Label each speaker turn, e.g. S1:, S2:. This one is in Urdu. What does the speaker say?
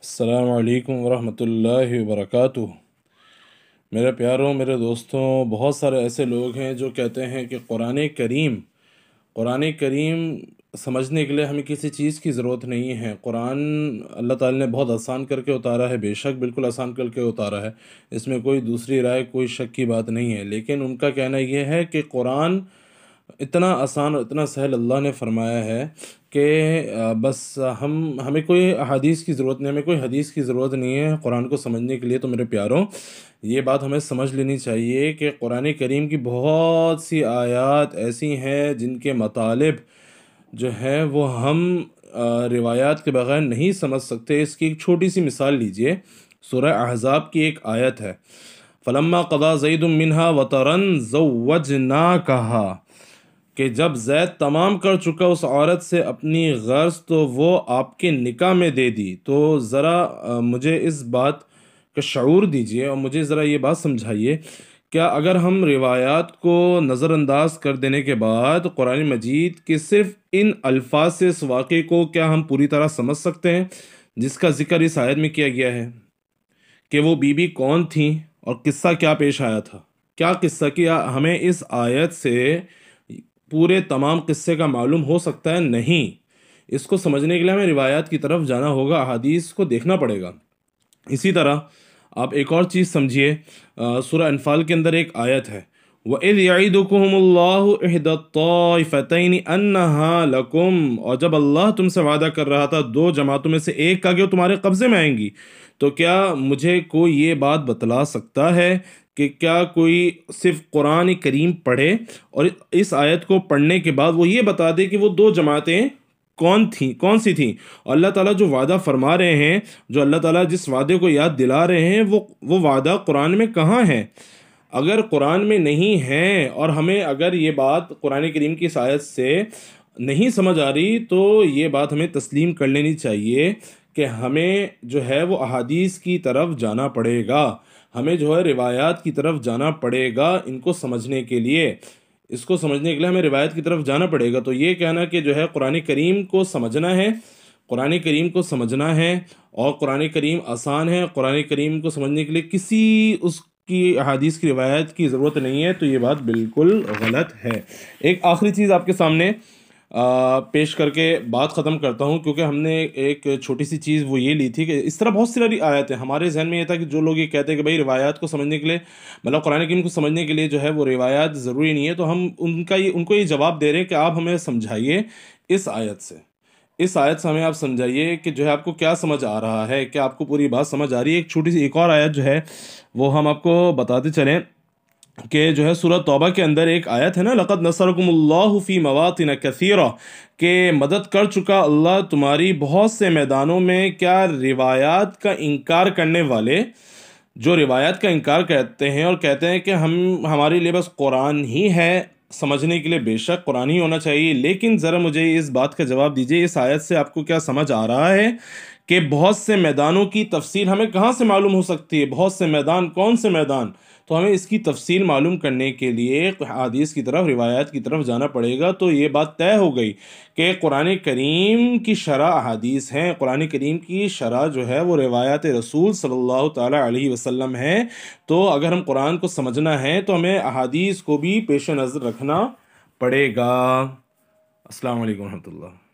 S1: السلام علیکم ورحمۃ اللہ وبرکاتہ۔ میرے پیاروں، میرے دوستوں، بہت سارے ایسے لوگ ہیں جو کہتے ہیں کہ قرآن کریم سمجھنے کے لیے ہمیں کسی چیز کی ضرورت نہیں ہے۔ قرآن اللہ تعالی نے بہت آسان کر کے اتارا ہے، بے شک بالکل آسان کر کے اتارا ہے، اس میں کوئی دوسری رائے، کوئی شک کی بات نہیں ہے۔ لیکن ان کا کہنا یہ ہے کہ قرآن اتنا آسان اور اتنا سہل اللہ نے فرمایا ہے کہ بس ہمیں کوئی احادیث کی ضرورت نہیں، ہمیں کوئی حدیث کی ضرورت نہیں ہے قرآن کو سمجھنے کے لیے۔ تو میرے پیاروں، یہ بات ہمیں سمجھ لینی چاہیے کہ قرآن کریم کی بہت سی آیات ایسی ہیں جن کے مطالب جو ہے وہ ہم روایات کے بغیر نہیں سمجھ سکتے۔ اس کی ایک چھوٹی سی مثال لیجئے، سورہ احزاب کی ایک آیت ہے، فَلَمَّا قَضَى زَيْدٌ مِّنْهَا وَطَرًا زَوَّجْنَاكَهَا، کہ جب زید تمام کر چکا اس عورت سے اپنی غرض تو وہ آپ کے نکاح میں دے دی۔ تو ذرا مجھے اس بات کا شعور دیجئے اور مجھے ذرا یہ بات سمجھائیے، کیا اگر ہم روایات کو نظر انداز کر دینے کے بعد قرآن مجید کے صرف ان الفاظ سے اس واقعے کو کیا ہم پوری طرح سمجھ سکتے ہیں جس کا ذکر اس آیت میں کیا گیا ہے؟ کہ وہ بی بی کون تھیں اور قصہ کیا پیش آیا تھا؟ کیا قصہ کیا ہمیں اس آیت سے پورے تمام قصے کا معلوم ہو سکتا ہے؟ نہیں۔ اس کو سمجھنے کے لیے ہمیں روایات کی طرف جانا ہوگا، احادیث کو دیکھنا پڑے گا۔ اسی طرح آپ ایک اور چیز سمجھیے، سورہ انفال کے اندر ایک آیت ہے، وَإِذْ يَعِدُكُمُ اللَّهُ إِحْدَى الطَّائِفَتَيْنِ أَنَّهَا لَكُمْ، اور جب اللہ تم سے وعدہ کر رہا تھا دو جماعتوں میں سے ایک کا کہ وہ تمہارے قبضے میں آئیں گی، تو کیا مجھے کوئی یہ بات بتلا سکتا ہے کہ کیا کوئی صرف قرآن کریم پڑھے اور اس آیت کو پڑھنے کے بعد وہ یہ بتا دے کہ وہ دو جماعتیں کون سی تھیں؟ اور اللہ تعالیٰ جو وعدہ فرما رہے ہیں، جو اللہ تعالیٰ جس وعدے کو یاد دلا رہے ہیں، وہ وعدہ قرآن میں کہاں ہے؟ اگر قرآن میں نہیں ہے اور ہمیں اگر یہ بات قرآن کریم کی اس آیت سے نہیں سمجھ آ رہی، تو یہ بات ہمیں تسلیم کر لینی چاہیے کہ ہمیں جو ہے وہ احادیث کی طرف جانا پڑے گا، ہمیں جو ہے روایات کی طرف جانا پڑے گا ان کو سمجھنے کے لیے۔ اس کو سمجھنے کے لیے ہمیں روایت کی طرف جانا پڑے گا۔ تو یہ کہنا کہ جو ہے قرآن کریم کو سمجھنا ہے، قرآن کریم کو سمجھنا ہے اور قرآن کریم آسان ہے، قرآن کریم کو سمجھنے کے لیے کسی اس کی احادیث کی روایت کی ضرورت نہیں ہے، تو یہ بات بالکل غلط ہے۔ ایک آخری چیز آپ کے سامنے پیش کر کے بات ختم کرتا ہوں، کیونکہ ہم نے ایک چھوٹی سی چیز وہ یہ لی تھی کہ اس طرح بہت ساری آیتیں ہمارے ذہن میں یہ تھا کہ جو لوگ یہ کہتے ہیں کہ بھائی روایات کو سمجھنے کے لیے، مطلب قرآن کریم کو سمجھنے کے لیے جو ہے وہ روایات ضروری نہیں ہے، تو ہم ان کو یہ جواب دے رہے ہیں کہ آپ ہمیں سمجھائیے اس آیت سے ہمیں آپ سمجھائیے کہ جو ہے آپ کو کیا سمجھ آ رہا ہے، کیا آپ کو پوری بات سمجھ آ رہی ہے۔ ایک چھوٹی سی ایک اور آیت جو ہے وہ ہم آپ کو بتاتے چلیں کہ جو ہے سورہ توبہ کے اندر ایک آیت ہے نا، لَقَدْ نَصَرَكُمُ اللَّهُ فِي مَوَاطِنَ كَثِيرَةٍ، کہ مدد کر چکا اللہ تمہاری بہت سے میدانوں میں۔ کیا روایات کا انکار کرنے والے جو روایات کا انکار کرتے ہیں اور کہتے ہیں کہ ہمارے لیے بس قرآن ہی ہے سمجھنے کے لیے، بے شک قرآن ہی ہونا چاہیے، لیکن ذرا مجھے اس بات کا جواب دیجئے، اس آیت سے آپ کو کیا سمجھ آ رہا ہے کہ بہت سے میدانوں کی تفصیل ہمیں کہاں سے معلوم ہو سکتی ہے؟ بہت سے میدان، کون سے میدان؟ تو ہمیں اس کی تفصیل معلوم کرنے کے لیے حدیث کی طرف، روایات کی طرف جانا پڑے گا۔ تو یہ بات طے ہو گئی کہ قرآن کریم کی شرح احادیث ہیں، قرآن کریم کی شرح جو ہے وہ روایات رسول صلی اللہ تعالیٰ علیہ وسلم ہے۔ تو اگر ہم قرآن کو سمجھنا ہے تو ہمیں احادیث کو بھی پیش نظر رکھنا پڑے گا۔ السلام علیکم ورحمۃ اللہ۔